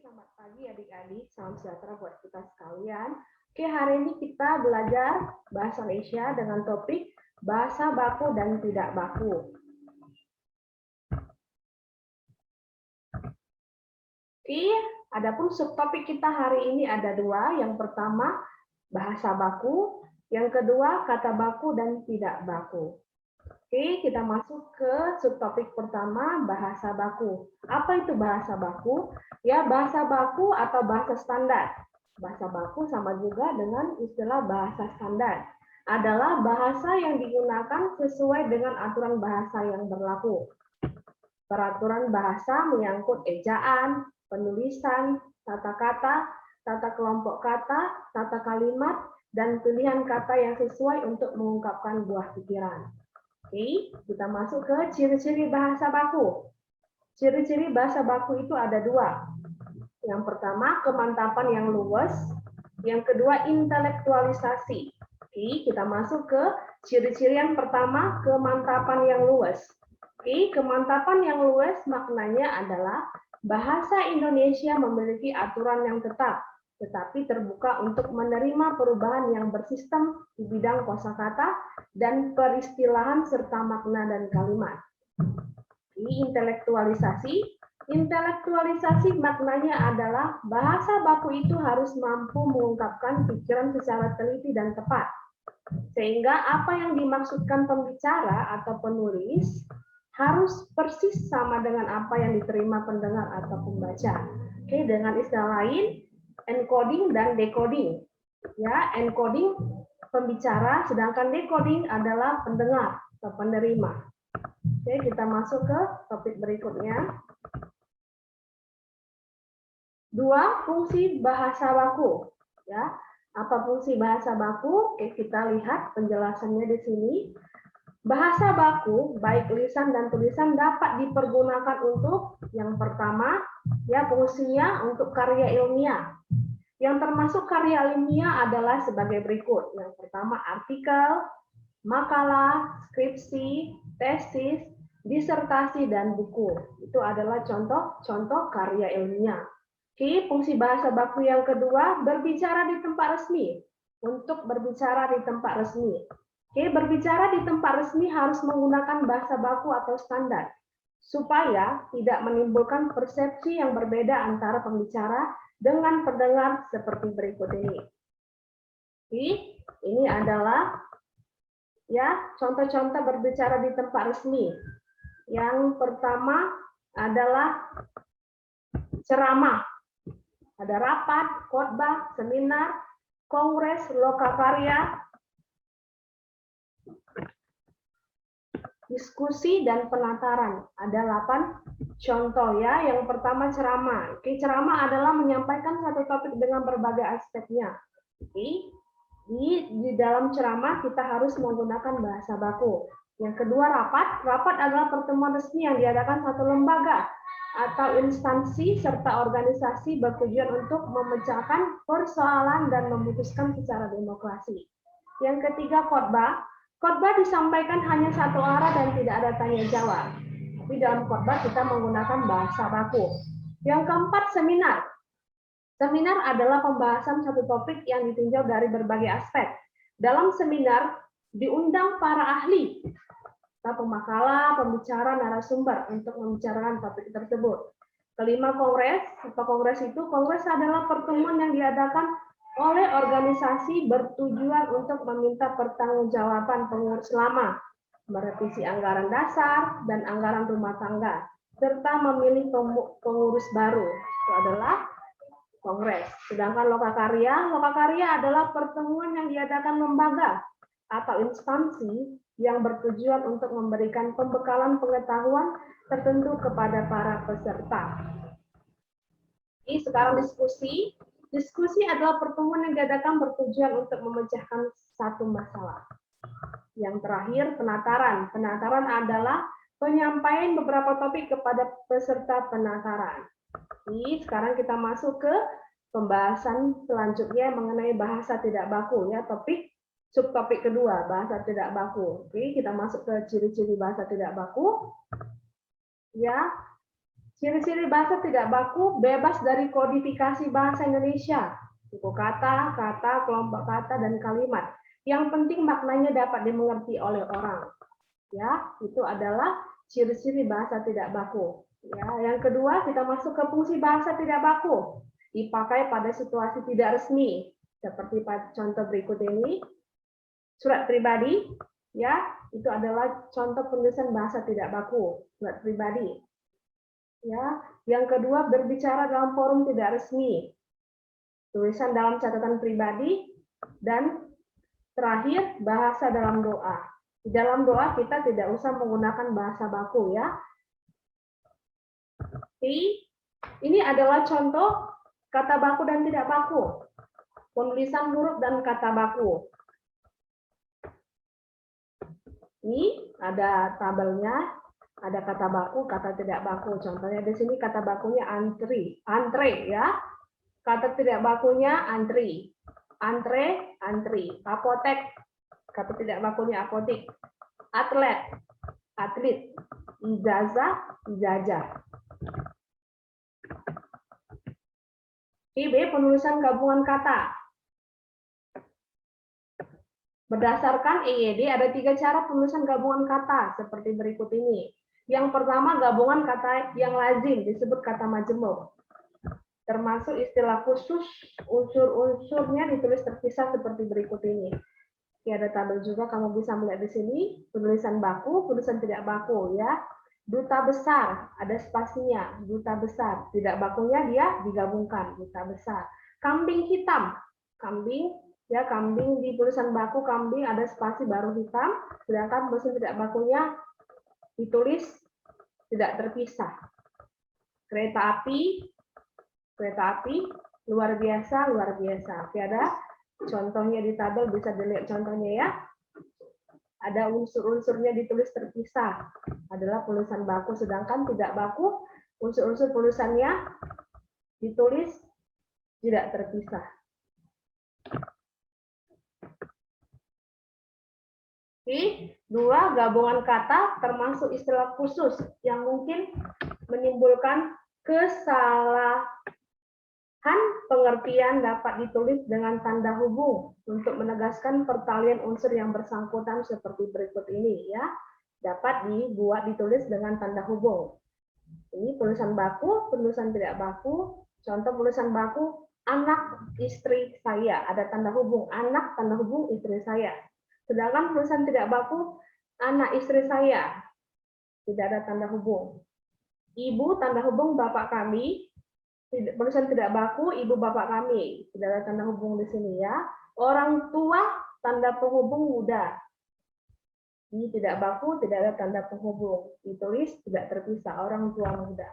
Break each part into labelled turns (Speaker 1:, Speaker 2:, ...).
Speaker 1: selamat pagi adik-adik. Salam sejahtera buat kita sekalian. Oke, hari ini kita belajar bahasa Indonesia dengan topik bahasa baku dan tidak baku. Oke, adapun subtopik kita hari ini ada dua. Yang pertama, bahasa baku. Yang kedua, kata baku dan tidak baku. Oke, kita masuk ke subtopik pertama, bahasa baku. Apa itu bahasa baku? Ya, bahasa baku atau bahasa standar. Bahasa baku sama juga dengan istilah bahasa standar. Adalah bahasa yang digunakan sesuai dengan aturan bahasa yang berlaku. Peraturan bahasa menyangkut ejaan, penulisan, tata kata, tata kelompok kata, tata kalimat, dan pilihan kata yang sesuai untuk mengungkapkan buah pikiran. Oke, kita masuk ke ciri-ciri bahasa baku. Ciri-ciri bahasa baku itu ada dua. Yang pertama, kemantapan yang luwes. Yang kedua, intelektualisasi. Oke, kita masuk ke ciri-ciri yang pertama, kemantapan yang luwes. Oke, kemantapan yang luwes maknanya adalah bahasa Indonesia memiliki aturan yang tetap, tetapi terbuka untuk menerima perubahan yang bersistem di bidang kosakata dan peristilahan serta makna dan kalimat. Ini intelektualisasi. Intelektualisasi maknanya adalah bahasa baku itu harus mampu mengungkapkan pikiran secara teliti dan tepat. Sehingga apa yang dimaksudkan pembicara atau penulis harus persis sama dengan apa yang diterima pendengar atau pembaca. Oke, dengan istilah lain, encoding dan decoding. Ya, encoding pembicara, sedangkan decoding adalah pendengar atau penerima. Oke, kita masuk ke topik berikutnya. Dua, fungsi bahasa baku. Ya, apa fungsi bahasa baku? Oke, kita lihat penjelasannya di sini. Bahasa baku, baik lisan dan tulisan dapat dipergunakan untuk yang pertama, ya fungsinya untuk karya ilmiah. Yang termasuk karya ilmiah adalah sebagai berikut. Yang pertama, artikel, makalah, skripsi, tesis, disertasi, dan buku. Itu adalah contoh-contoh karya ilmiah. Oke, fungsi bahasa baku yang kedua, berbicara di tempat resmi. Untuk berbicara di tempat resmi. Oke, berbicara di tempat resmi harus menggunakan bahasa baku atau standar, supaya tidak menimbulkan persepsi yang berbeda antara pembicara dengan pendengar seperti berikut ini. Oke, ini adalah ya contoh-contoh berbicara di tempat resmi. Yang pertama adalah ceramah. Ada rapat, khotbah, seminar, kongres, lokakarya, diskusi, dan penataran. Ada 8 contoh ya. Yang pertama ceramah. Oke, ceramah adalah menyampaikan satu topik dengan berbagai aspeknya. Oke, di dalam ceramah kita harus menggunakan bahasa baku. Yang kedua rapat. Rapat adalah pertemuan resmi yang diadakan satu lembaga atau instansi serta organisasi bertujuan untuk memecahkan persoalan dan memutuskan secara demokrasi. Yang ketiga khotbah. Khotbah disampaikan hanya satu arah dan tidak ada tanya jawab. Tapi dalam khotbah kita menggunakan bahasa baku. Yang keempat, seminar. Seminar adalah pembahasan satu topik yang ditinjau dari berbagai aspek. Dalam seminar diundang para ahli, pemakalah, pembicara, narasumber untuk membicarakan topik tersebut. Kelima, kongres. Apa kongres itu? Kongres adalah pertemuan yang diadakan oleh organisasi bertujuan untuk meminta pertanggungjawaban pengurus lama, merevisi anggaran dasar dan anggaran rumah tangga, serta memilih pengurus baru. Itu adalah kongres. Sedangkan lokakarya adalah pertemuan yang diadakan lembaga atau instansi yang bertujuan untuk memberikan pembekalan pengetahuan tertentu kepada para peserta. Ini sekarang diskusi. Diskusi adalah pertemuan yang diadakan bertujuan untuk memecahkan satu masalah. Yang terakhir, penataran. Penataran adalah penyampaian beberapa topik kepada peserta penataran. Jadi, sekarang kita masuk ke pembahasan selanjutnya mengenai bahasa tidak baku. Ya, topik subtopik kedua, bahasa tidak baku. Oke, kita masuk ke ciri-ciri bahasa tidak baku. Ya, Ciri-ciri bahasa tidak baku bebas dari kodifikasi bahasa Indonesia. Suku kata, kata, kelompok kata, dan kalimat. Yang penting maknanya dapat dimengerti oleh orang. Ya, itu adalah ciri-ciri bahasa tidak baku. Ya, yang kedua kita masuk ke fungsi bahasa tidak baku. Dipakai pada situasi tidak resmi, seperti contoh berikut ini. Surat pribadi, ya, itu adalah contoh penulisan bahasa tidak baku, surat pribadi. Ya, yang kedua berbicara dalam forum tidak resmi, tulisan dalam catatan pribadi, dan terakhir bahasa dalam doa. Di dalam doa kita tidak usah menggunakan bahasa baku ya. Ini adalah contoh kata baku dan tidak baku. Penulisan huruf dan kata baku. Ini ada tabelnya, ada kata baku, kata tidak baku. Contohnya di sini kata bakunya antre ya. Kata tidak bakunya antri. Antre, antri. Apotek, kata tidak bakunya apotik. Atlet, atlet. Ijazah, ijazah. B, penulisan gabungan kata. Berdasarkan EYD ada 3 cara penulisan gabungan kata seperti berikut ini. Yang pertama gabungan kata yang lazim disebut kata majemuk. Termasuk istilah khusus, unsur-unsurnya ditulis terpisah seperti berikut ini. Ini ada tabel juga, kamu bisa melihat di sini, penulisan baku, penulisan tidak baku ya. Duta besar, ada spasinya, duta besar. Tidak bakunya dia digabungkan, duta besar. Kambing hitam, kambing ya, kambing di tulisan baku kambing ada spasi baru hitam, sedangkan tulisan tidak bakunya ditulis tidak terpisah. Kereta api, luar biasa, luar biasa. Oke, ada contohnya di tabel, bisa dilihat contohnya ya. Ada unsur-unsurnya ditulis terpisah, adalah tulisan baku, sedangkan tidak baku, unsur-unsur tulisannya ditulis tidak terpisah. Dua, gabungan kata termasuk istilah khusus yang mungkin menimbulkan kesalahan pengertian dapat ditulis dengan tanda hubung untuk menegaskan pertalian unsur yang bersangkutan seperti berikut ini ya. Dapat dibuat ditulis dengan tanda hubung. Ini tulisan baku, penulisan tidak baku. Contoh tulisan baku, anak istri saya, ada tanda hubung anak, tanda hubung istri saya. Sedangkan tulisan tidak baku, anak istri saya, tidak ada tanda hubung. Ibu, tanda hubung bapak kami. Tulisan tidak baku, ibu bapak kami, tidak ada tanda hubung di sini ya. Orang tua, tanda penghubung muda. Ini tidak baku, tidak ada tanda penghubung. Ditulis tidak terpisah, orang tua muda.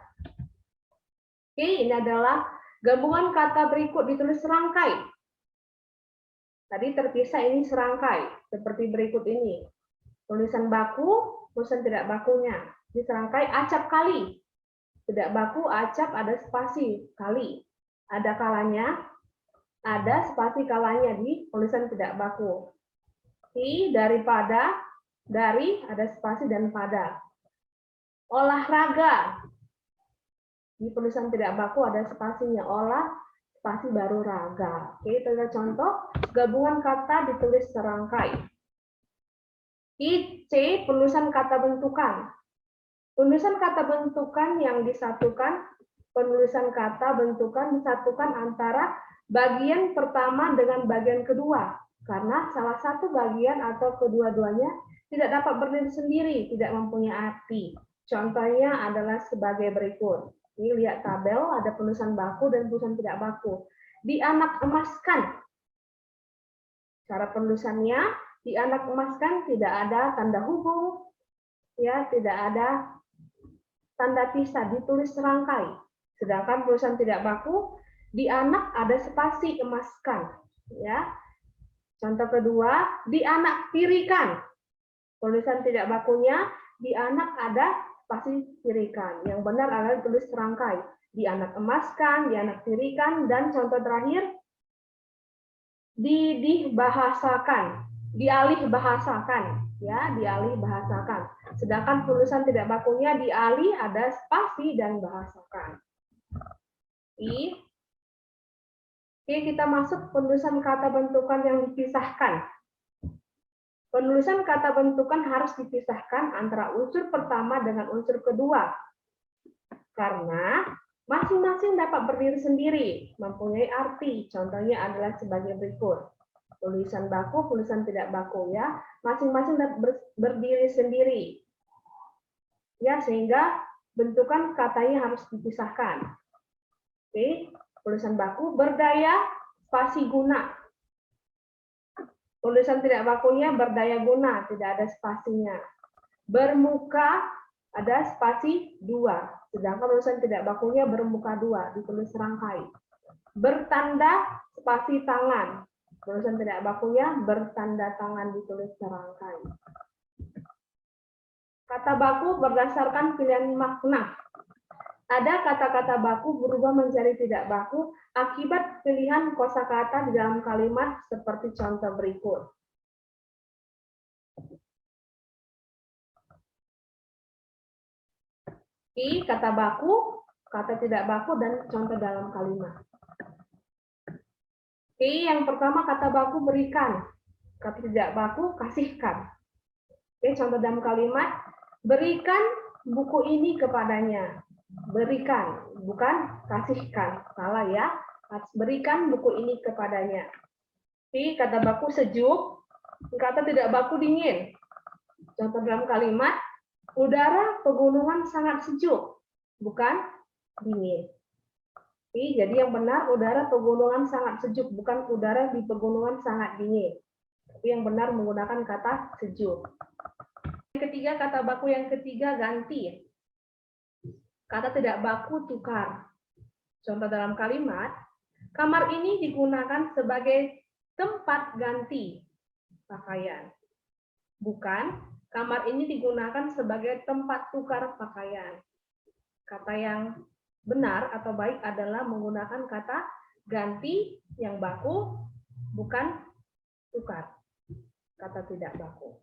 Speaker 1: Oke, ini adalah gabungan kata berikut ditulis serangkai. Tadi terpisah, ini serangkai, seperti berikut ini. Tulisan baku, tulisan tidak bakunya. Ini serangkai acap kali. Tidak baku, acap, ada spasi, kali. Ada kalanya, ada spasi kalanya di tulisan tidak baku. Daripada, dari, ada spasi dan pada. Olahraga. Di tulisan tidak baku ada spasinya, olah, spasi baru raga. Oke, itu adalah contoh gabungan kata ditulis serangkai. C, penulisan kata bentukan. Penulisan kata bentukan yang disatukan, penulisan kata bentukan disatukan antara bagian pertama dengan bagian kedua, karena salah satu bagian atau kedua-duanya tidak dapat berdiri sendiri, tidak mempunyai arti. Contohnya adalah sebagai berikut. Ini lihat tabel, ada penulisan baku dan penulisan tidak baku. Dianak emaskan. Cara penulisannya, dianak emaskan tidak ada tanda hubung, ya, tidak ada tanda pisah, ditulis serangkai. Sedangkan tulisan tidak baku, di anak ada spasi emaskan. Ya. Contoh kedua, di anak tirikan. Tulisan tidak bakunya, di anak ada spasi tirikan. Yang benar adalah tulis serangkai. Di anak emaskan, di anak tirikan, dan contoh terakhir, dibahasa dialih bahasakan. ya, dialih bahasakan. Sedangkan penulisan tidak bakunya dialih ada spasi dan bahasakan. Oke, kita masuk penulisan kata bentukan yang dipisahkan. Penulisan kata bentukan harus dipisahkan antara unsur pertama dengan unsur kedua. Karena masing-masing dapat berdiri sendiri, mempunyai arti. Contohnya adalah sebagai berikut. Tulisan baku, tulisan tidak baku, ya. Masing-masing dapat berdiri sendiri. Ya, sehingga bentukan katanya harus dipisahkan. Oke, tulisan baku berdaya spasi guna. Tulisan tidak bakunya berdaya guna, tidak ada spasinya. Bermuka ada spasi 2. Sedangkan tulisan tidak bakunya bermuka 2, ditulis serangkai. Bertanda spasi tangan. Tulisan tidak bakunya bertanda tangan, ditulis serangkai. Kata baku berdasarkan pilihan makna. Ada kata-kata baku berubah menjadi tidak baku akibat pilihan kosakata di dalam kalimat seperti contoh berikut. Kata baku, kata tidak baku, dan contoh dalam kalimat. Yang pertama kata baku berikan, kata tidak baku kasihkan. Contoh dalam kalimat, berikan buku ini kepadanya. Berikan, bukan kasihkan. Salah ya. Harus berikan buku ini kepadanya. Kata baku sejuk, kata tidak baku dingin. Contoh dalam kalimat, udara pegunungan sangat sejuk, bukan dingin. Jadi yang benar udara pegunungan sangat sejuk, bukan udara di pegunungan sangat dingin. Tapi yang benar menggunakan kata sejuk. Yang ketiga, kata baku yang ketiga ganti. Kata tidak baku tukar. Contoh dalam kalimat, kamar ini digunakan sebagai tempat ganti pakaian. Bukan, kamar ini digunakan sebagai tempat tukar pakaian. Kata yang benar atau baik adalah menggunakan kata ganti yang baku, bukan tukar. Kata tidak baku.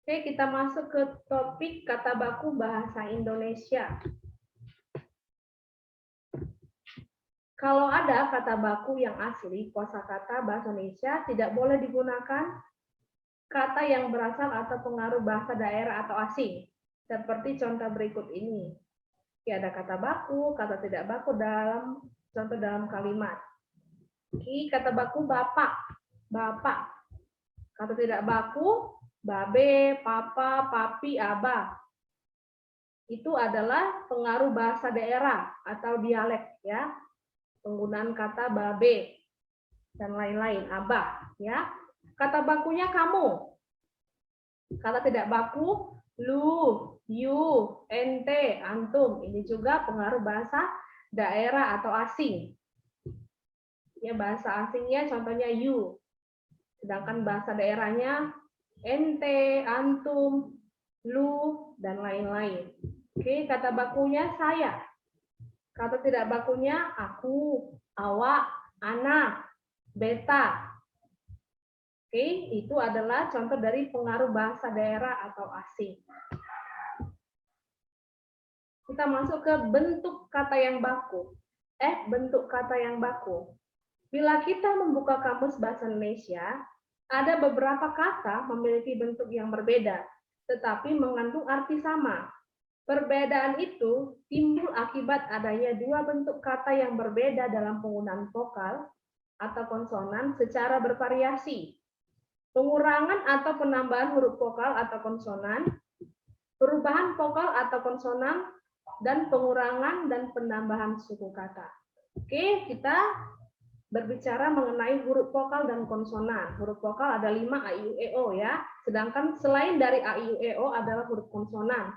Speaker 1: Oke, kita masuk ke topik kata baku bahasa Indonesia. Kalau ada kata baku yang asli, kosakata bahasa Indonesia tidak boleh digunakan kata yang berasal atau pengaruh bahasa daerah atau asing. Seperti contoh berikut ini. Ada kata baku, kata tidak baku dalam contoh dalam kalimat. Kata baku bapak, bapak. Kata tidak baku babe, papa, papi, abah. Itu adalah pengaruh bahasa daerah atau dialek ya. Penggunaan kata babe dan lain-lain, abah ya. Kata bakunya kamu. Kata tidak baku lu, you, ente, antum. Ini juga pengaruh bahasa daerah atau asing. Ya, bahasa asingnya contohnya you. Sedangkan bahasa daerahnya ente, antum, lu, dan lain-lain. Oke, kata bakunya saya. Kata tidak bakunya aku, awak, anak, beta. Oke, itu adalah contoh dari pengaruh bahasa daerah atau asing. Kita masuk ke bentuk kata yang baku. Bentuk kata yang baku. Bila kita membuka kamus bahasa Indonesia, ada beberapa kata memiliki bentuk yang berbeda, tetapi mengandung arti sama. Perbedaan itu timbul akibat adanya dua bentuk kata yang berbeda dalam penggunaan vokal atau konsonan secara bervariasi. Pengurangan atau penambahan huruf vokal atau konsonan, perubahan vokal atau konsonan, dan pengurangan dan penambahan suku kata. Oke, kita berbicara mengenai huruf vokal dan konsonan. Huruf vokal ada 5 a, i, u, e, o ya. Sedangkan selain dari a, i, u, e, o adalah huruf konsonan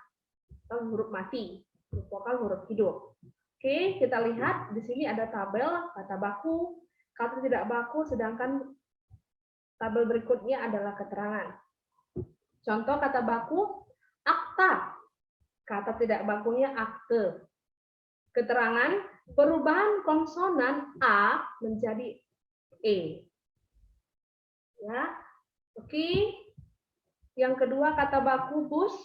Speaker 1: atau huruf mati. Huruf vokal, huruf hidup. Oke, kita lihat di sini ada tabel kata baku, kata tidak baku, sedangkan tabel berikutnya adalah keterangan. Contoh kata baku, akta. Kata tidak bakunya akte. Keterangan perubahan konsonan A menjadi E. Ya, oke. Yang kedua kata baku bus,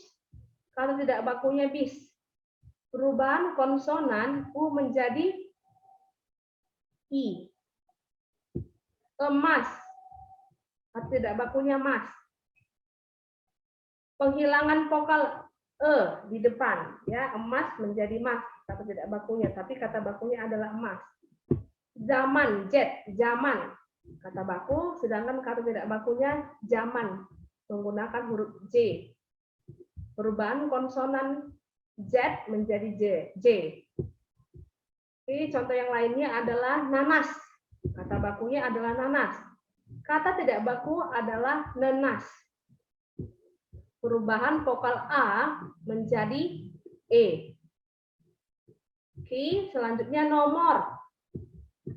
Speaker 1: kata tidak bakunya bis. Perubahan konsonan U menjadi I. Emas, kata tidak bakunya mas. Penghilangan vokal E di depan, ya, emas menjadi mas, kata tidak bakunya, tapi kata bakunya adalah emas. Zaman, jet, zaman, kata baku, sedangkan kata tidak bakunya zaman, menggunakan huruf J. Perubahan konsonan Z menjadi J. Oke, contoh yang lainnya adalah nanas. Kata bakunya adalah nanas. Kata tidak baku adalah nenas. Perubahan vokal A menjadi E. Oke, selanjutnya nomor.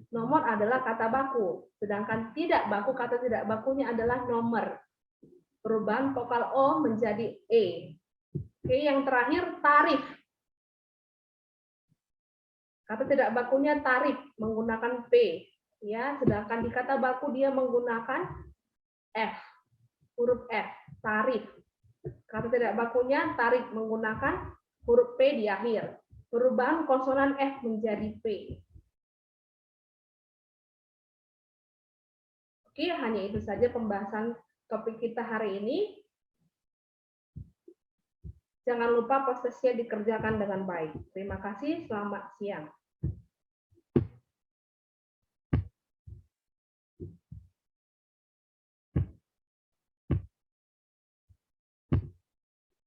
Speaker 1: Nomor adalah kata baku, sedangkan tidak baku, kata tidak bakunya adalah nomor. Perubahan vokal O menjadi E. Oke, yang terakhir tarif. Kata tidak bakunya tarif menggunakan P, ya, sedangkan di kata baku dia menggunakan F, huruf F, tarif. Kata tidak bakunya tarif menggunakan huruf P di akhir. Perubahan konsonan F menjadi P. Oke, hanya itu saja pembahasan topik kita hari ini. Jangan lupa prosesnya dikerjakan dengan baik. Terima kasih, selamat siang.